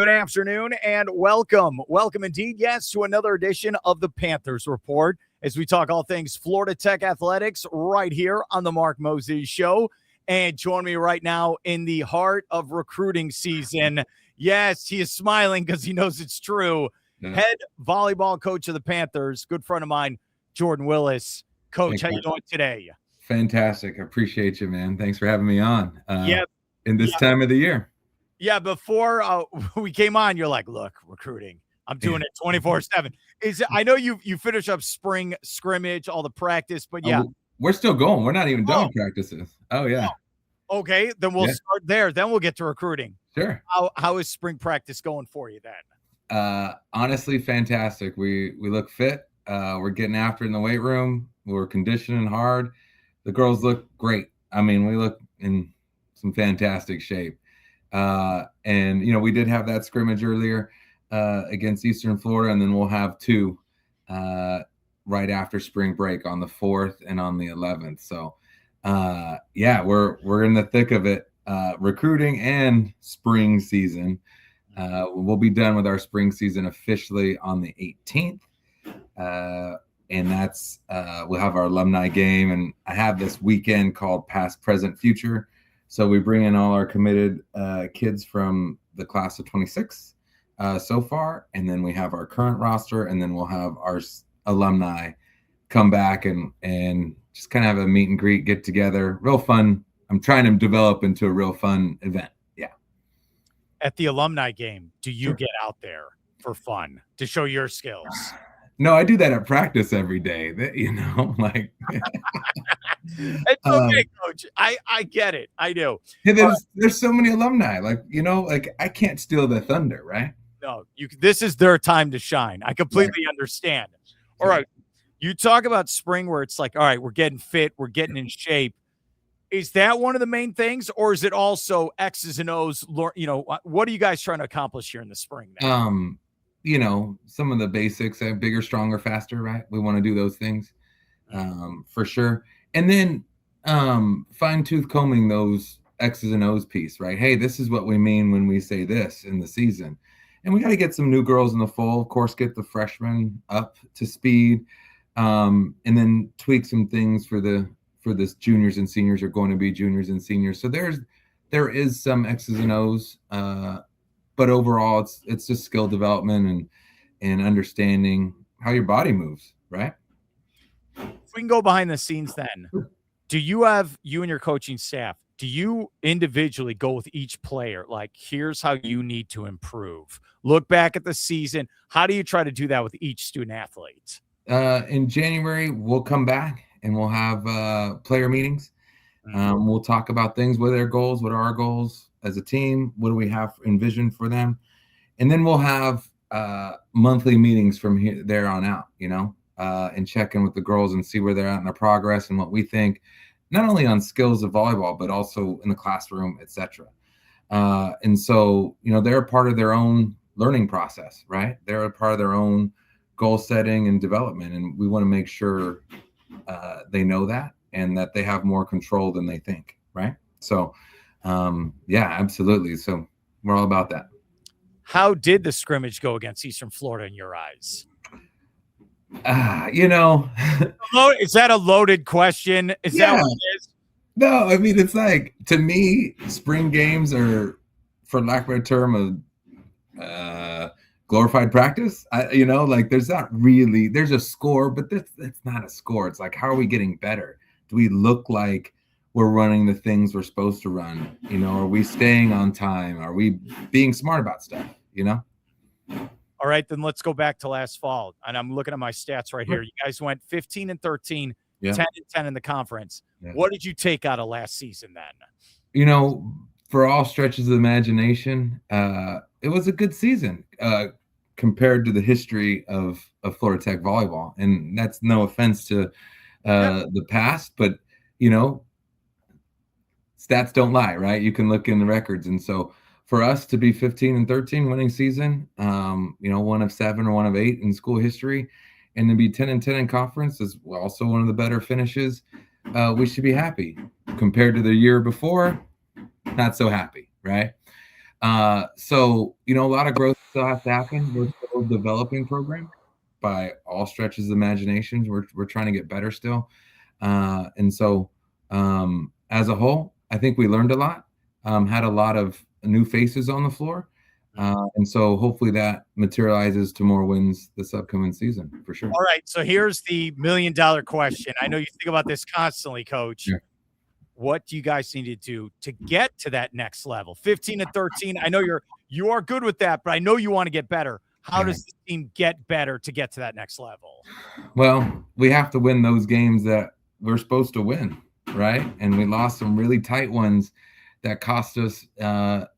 Good afternoon and welcome. Welcome indeed, yes, to another edition of the Panthers Report as we talk all things Florida Tech athletics right here on the Mark Moses Show. And join me right now in the heart of recruiting season. Yes, he is smiling because he knows it's true. Yeah. Head volleyball coach of the Panthers, good friend of mine, Jordan Willis. Coach, how you doing today? Fantastic. I appreciate you, man. Thanks for having me on in this time of the year. Yeah, before we came on, you're like, look, recruiting. I'm doing it 24/7. I know you finish up spring scrimmage, all the practice, but yeah. We're still going. We're not even done practices. Oh, yeah. Okay, then we'll start there. Then we'll get to recruiting. Sure. How is spring practice going for you then? Honestly, fantastic. We look fit. We're getting after it in the weight room. We're conditioning hard. The girls look great. I mean, we look in some fantastic shape. And, we did have that scrimmage earlier against Eastern Florida, and then we'll have two right after spring break on the 4th and on the 11th. So, we're in the thick of it, recruiting and spring season. We'll be done with our spring season officially on the 18th. And that's we'll have our alumni game, and I have this weekend called Past, Present, Future. So we bring in all our committed kids from the class of 26 so far, and then we have our current roster, and then we'll have our alumni come back and just kind of have a meet and greet, get together, real fun. I'm trying to develop into a real fun event. Yeah. At the alumni game, do you get out there for fun to show your skills? No, I do that at practice every day. Like it's okay, Coach. I get it. I do. Hey, there's so many alumni. I can't steal the thunder, right? No, this is their time to shine. I completely understand. All right. You talk about spring where it's like, all right, we're getting fit, we're getting in shape. Is that one of the main things, or is it also X's and O's? What are you guys trying to accomplish here in the spring now? Some of the basics, bigger, stronger, faster, right? We want to do those things for sure. And then fine tooth combing those X's and O's piece, right? Hey, this is what we mean when we say this in the season. And we got to get some new girls in the fold, of course, get the freshmen up to speed, and then tweak some things for this juniors and seniors are going to be juniors and seniors. So there is some X's and O's, but overall it's just skill development and understanding how your body moves, right? If we can go behind the scenes then, do you and your coaching staff, do you individually go with each player? Like, here's how you need to improve. Look back at the season. How do you try to do that with each student athlete? In January, we'll come back and we'll have player meetings. We'll talk about things. What are their goals? What are our goals as a team? What do we have envisioned for them? And then we'll have monthly meetings from there on out, and check in with the girls and see where they're at in their progress and what we think, not only on skills of volleyball, but also in the classroom, etc. And so, they're a part of their own learning process, right? They're a part of their own goal setting and development. And we want to make sure they know that and that they have more control than they think, right? So, absolutely. So we're all about that. How did the scrimmage go against Eastern Florida in your eyes? Is that a loaded question? Is that what it is? No, I mean, it's like, to me, spring games are, for lack of a better term, a glorified practice. There's not really, there's a score, but that's not a score. It's like, how are we getting better? Do we look like we're running the things we're supposed to run? Are we staying on time? Are we being smart about stuff? All right, then let's go back to last fall. And I'm looking at my stats right here. You guys went 15-13, 10-10 in the conference. Yeah. What did you take out of last season then? For all stretches of the imagination, it was a good season compared to the history of Florida Tech volleyball. And that's no offense to the past, but, stats don't lie, right? You can look in the records. And so for us to be 15-13 winning season, 1 of 7 or 1 of 8 in school history, and to be 10-10 in conference is also one of the better finishes. We should be happy. Compared to the year before, not so happy, right? So, a lot of growth still has to happen. We're still a developing program by all stretches of imaginations. We're trying to get better still. And so, as a whole, I think we learned a lot, had a lot of new faces on the floor. And so hopefully that materializes to more wins this upcoming season for sure. All right. So here's the $1 million question. I know you think about this constantly, Coach. Yeah. What do you guys need to do to get to that next level? 15-13. I know you are good with that, but I know you want to get better. How does the team get better to get to that next level? Well, we have to win those games that we're supposed to win, right? And we lost some really tight ones that cost us a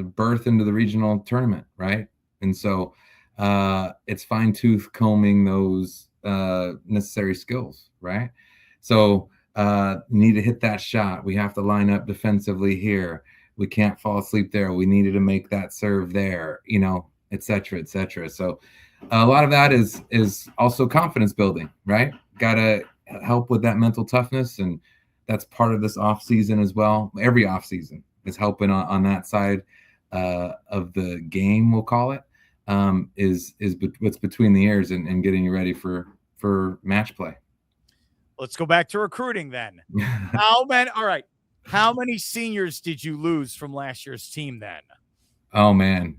berth into the regional tournament, right? And so it's fine-tooth combing those necessary skills, right? So need to hit that shot. We have to line up defensively here. We can't fall asleep there. We needed to make that serve there, et cetera, et cetera. So a lot of that is also confidence building, right? Got to help with that mental toughness, and that's part of this off season as well. Every off season is helping on that side of the game, we'll call it, is what's between the ears and getting you ready for match play. Let's go back to recruiting then. How many seniors did you lose from last year's team then? Oh man,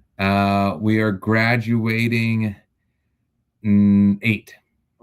we are graduating 8.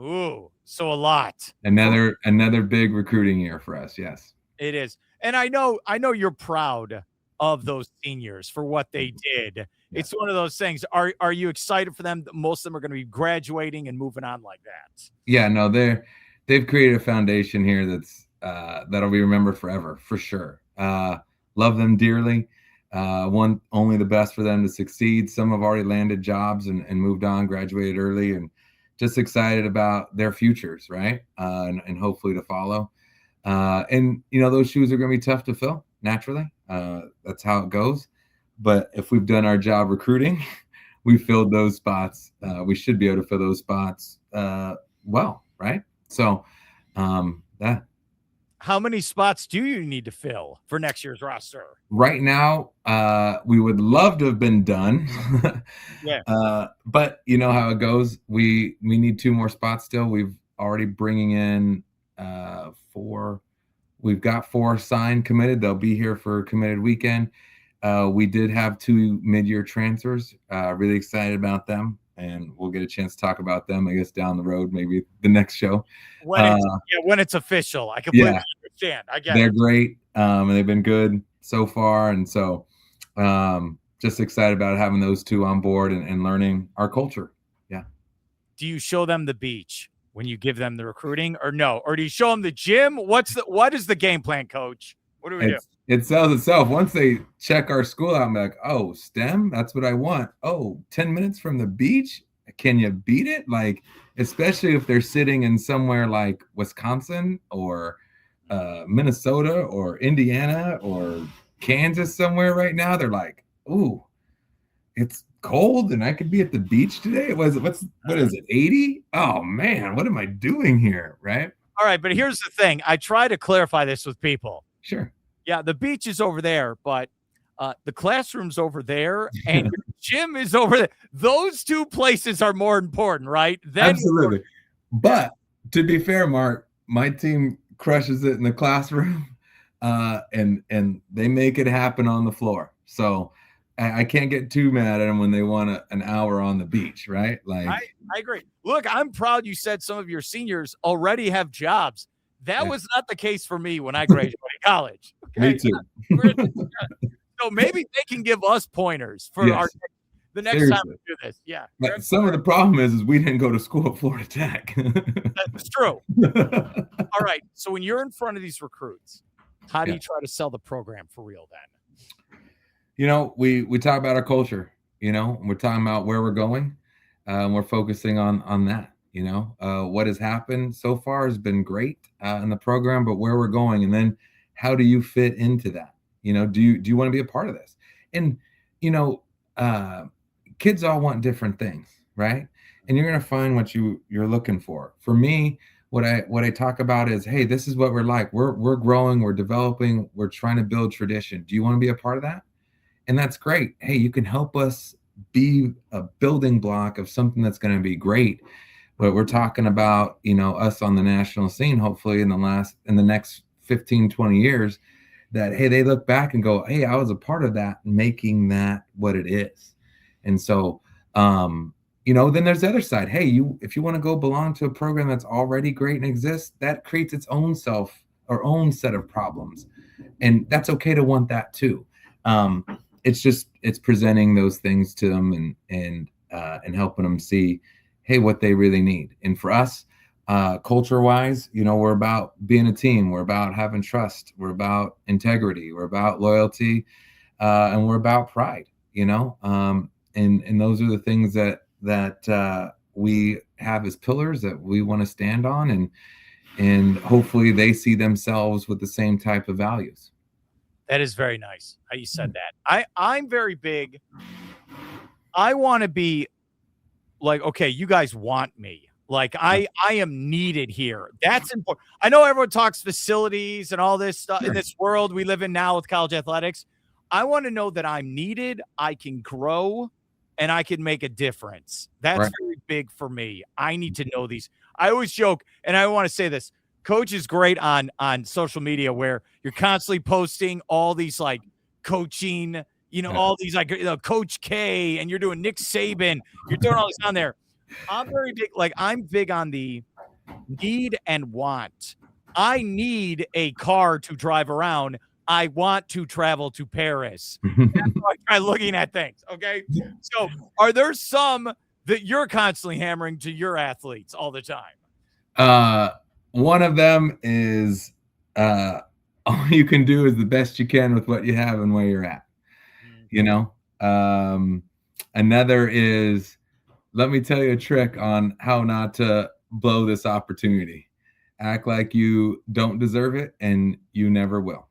Ooh, so a lot. Another big recruiting year for us. Yes, it is. And I know you're proud of those seniors for what they did. Yeah. It's one of those things. Are you excited for them? Most of them are going to be graduating and moving on like that. Yeah, no, they've created a foundation here that's that'll be remembered forever for sure. Love them dearly. Want only the best for them to succeed. Some have already landed jobs and moved on, graduated early, and just excited about their futures, right? And hopefully to follow. And those shoes are going to be tough to fill naturally. That's how it goes. But if we've done our job recruiting, we filled those spots. We should be able to fill those spots well, right? So that. How many spots do you need to fill for next year's roster? Right now, we would love to have been done. Yeah. But you know how it goes. We need 2 more spots still. We've already bringing in 4. We've got 4 signed, committed. They'll be here for committed weekend. We did have 2 mid-year transfers. Really excited about them. And we'll get a chance to talk about them, I guess, down the road, maybe the next show. When it's official. I completely understand. I get They're great, and they've been good so far. And so just excited about having those 2 on board and learning our culture. Yeah. Do you show them the beach when you give them the recruiting or no? Or do you show them the gym? What is the game plan, Coach? What do we do? It sells itself. Once they check our school out, I'm like, oh, STEM, that's what I want. Oh, 10 minutes from the beach? Can you beat it? Like, especially if they're sitting in somewhere like Wisconsin or Minnesota or Indiana or Kansas somewhere right now, they're like, ooh, it's cold and I could be at the beach today. What is it, 80? Oh, man, what am I doing here, right? All right, but here's the thing. I try to clarify this with people. Sure. Yeah, the beach is over there, but the classroom's over there, and your gym is over there. Those 2 places are more important, right? Absolutely. But to be fair, Mark, my team crushes it in the classroom, and they make it happen on the floor. So I can't get too mad at them when they want an hour on the beach, right? Like I agree. Look, I'm proud you said some of your seniors already have jobs. That was not the case for me when I graduated college. Okay? Me too. So maybe they can give us pointers for the next time we do this. Yeah. But some of the problem is we didn't go to school at Florida Tech. That's true. All right. So when you're in front of these recruits, how do you try to sell the program for real then? We talk about our culture, we're talking about where we're going. We're focusing on that. What has happened so far has been great in the program, but where we're going, and then how do you fit into that? Do you want to be a part of this? And kids all want different things, right? And you're going to find what you're looking for. For me, what I talk about is, hey, this is what we're like. We're growing, we're developing, we're trying to build tradition. Do you want to be a part of that? And that's great. Hey, you can help us be a building block of something that's going to be great. But we're talking about, us on the national scene, hopefully in the next 15, 20 years, that, hey, they look back and go, hey, I was a part of that, making that what it is. And so, then there's the other side. Hey, if you want to go belong to a program that's already great and exists, that creates its own own set of problems. And that's okay to want that too. It's presenting those things to them and helping them see, hey, what they really need. And for us, culture wise, we're about being a team. We're about having trust. We're about integrity. We're about loyalty, and we're about pride, and those are the things that we have as pillars that we want to stand on, and hopefully they see themselves with the same type of values. That is very nice how you said that. I'm very big. I want to be like, okay, you guys want me. Like I am needed here. That's important. I know everyone talks facilities and all this stuff in this world we live in now with college athletics. I want to know that I'm needed, I can grow, and I can make a difference. That's very big for me. I need to know these. I always joke, and I want to say this. Coach is great on social media where you're constantly posting all these like coaching, all these like Coach K, and you're doing Nick Saban. You're doing all this on there. I'm very big. Like I'm big on the need and want. I need a car to drive around. I want to travel to Paris. That's how I try looking at things. Okay. So are there some that you're constantly hammering to your athletes all the time? One of them is all you can do is the best you can with what you have and where you're at. Another is, let me tell you a trick on how not to blow this opportunity. Act like you don't deserve it and you never will.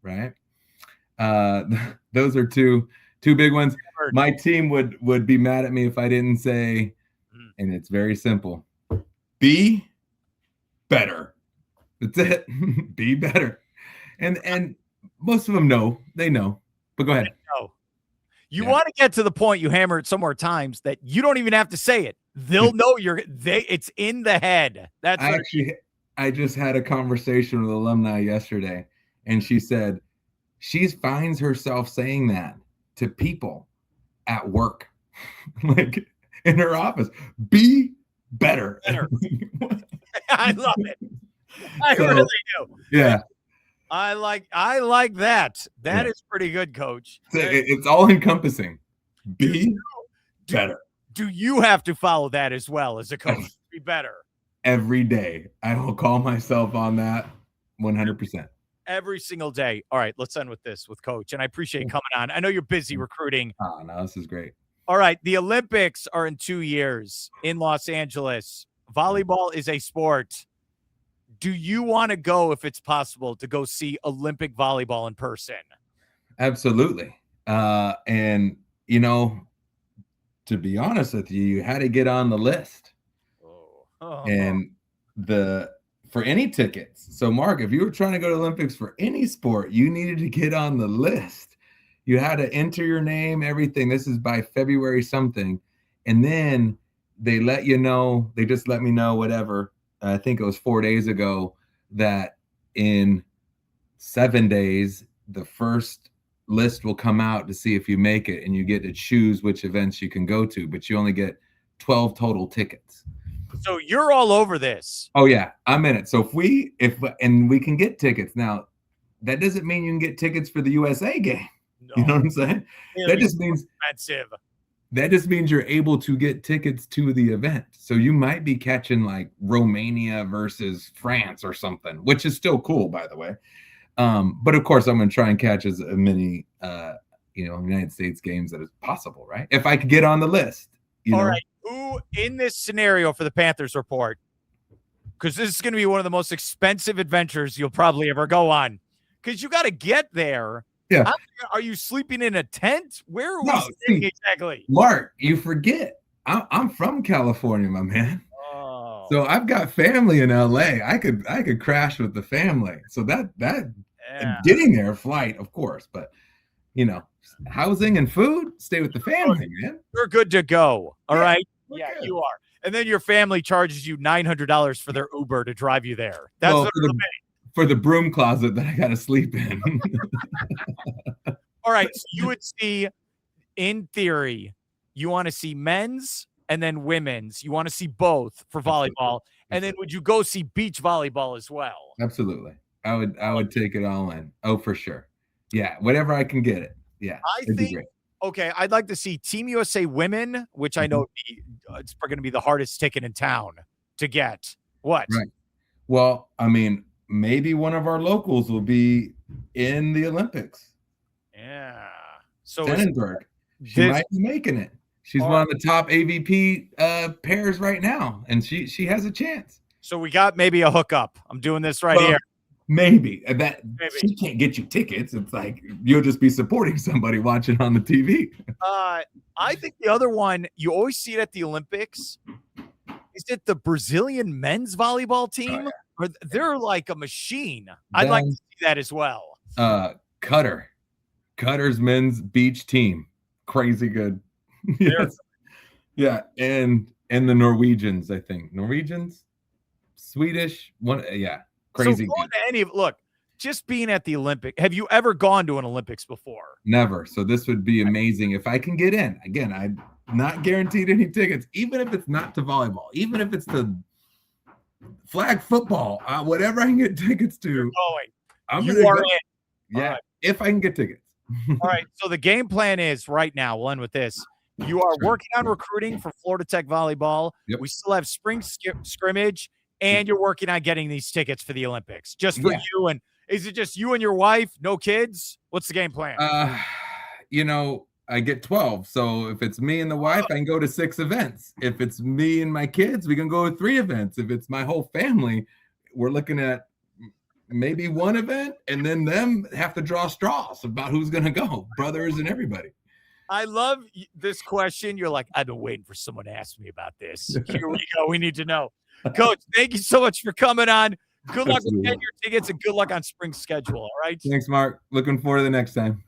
Right? Those are two big ones. My team would be mad at me if I didn't say, and it's very simple. Be better. That's it. Be better. And most of them know. They know. But go ahead. You want to get to the point, you hammer it some more times, that you don't even have to say it. They'll know it's in the head. That's I just had a conversation with an alumni yesterday, and she said she finds herself saying that to people at work, like in her office. Be better. I love it. I really do. Yeah. I like that. That is pretty good, Coach. It's all encompassing. Be better. Do you have to follow that as well as a coach? Be better. Every day. I will call myself on that 100%. Every single day. All right, let's end with this with Coach. And I appreciate you coming on. I know you're busy recruiting. Oh, no, this is great. All right, the Olympics are in 2 years in Los Angeles. Volleyball is a sport. Do you want to go, if it's possible, to go see Olympic volleyball in person? Absolutely. And, to be honest with you, you had to get on the list. And for any tickets. So, Mark, if you were trying to go to Olympics for any sport, you needed to get on the list. You had to enter your name, everything. This is by February something. And then they let you know, they just let me know, whatever. I think it was 4 days ago, that in 7 days, the first list will come out to see if you make it, and you get to choose which events you can go to, but you only get 12 total tickets. So you're all over this. Oh yeah, I'm in it. So if we can get tickets now, that doesn't mean you can get tickets for the USA game. No. You know what I'm saying? That just means expensive. That just means you're able to get tickets to the event. So you might be catching like Romania versus France or something, which is still cool, by the way. But of course, I'm going to try and catch as many, United States games as possible, right? If I could get on the list. All right. Who in this scenario for the Panthers report, because this is going to be one of the most expensive adventures you'll probably ever go on, because you got to get there. Yeah. Are you sleeping in a tent? Where are we staying exactly? Mark, you forget. I'm from California, my man. Oh. So I've got family in LA. I could crash with the family. So that getting there, flight, of course, but housing and food. Stay with the family, man. You're good to go. All right. Yeah, You are. And then your family charges you $900 for their Uber to drive you there. That's for the broom closet that I got to sleep in. All right. So you would see, in theory, you want to see men's and then women's. You want to see both for volleyball. And then would you go see beach volleyball as well? Absolutely. I would take it all in. Oh, for sure. Yeah. Whatever I can get it. Yeah. I think, okay, I'd like to see Team USA women, which I know it's going to be the hardest ticket in town to get. What? Right. Well, I mean, maybe one of our locals will be in the Olympics. Yeah. So Sennenberg. She might be making it. She's one of the top AVP pairs right now, and she has a chance. So we got maybe a hookup. I'm doing this here. Maybe. She can't get you tickets. It's like you'll just be supporting somebody watching on the TV. I think the other one, you always see it at the Olympics. Is it the Brazilian men's volleyball team? Oh, Or they're like a machine. I'd like to see that as well. Cutter's men's beach team. Crazy good. Yes. Yeah. And the Norwegians, I think. Swedish. Crazy. So going to look, just being at the Olympics. Have you ever gone to an Olympics before? Never. So this would be amazing if I can get in. Again, I'm not guaranteed any tickets, even if it's not to volleyball, even if it's to flag football, whatever I can get tickets to. I'm you are in. Yeah, if I can get tickets. All right. So the game plan is right now. We'll end with this. You are working on recruiting for Florida Tech volleyball. Yep. We still have spring scrimmage, and you're working on getting these tickets for the Olympics. Just for you. And is it just you and your wife? No kids? What's the game plan? I get 12. So if it's me and the wife, I can go to 6 events. If it's me and my kids, we can go to 3 events. If it's my whole family, we're looking at maybe 1 event, and then them have to draw straws about who's going to go, brothers and everybody. I love this question. You're like, I've been waiting for someone to ask me about this. Here we go. We need to know. Coach, thank you so much for coming on. Good luck with getting your tickets and good luck on spring schedule. All right. Thanks, Mark. Looking forward to the next time.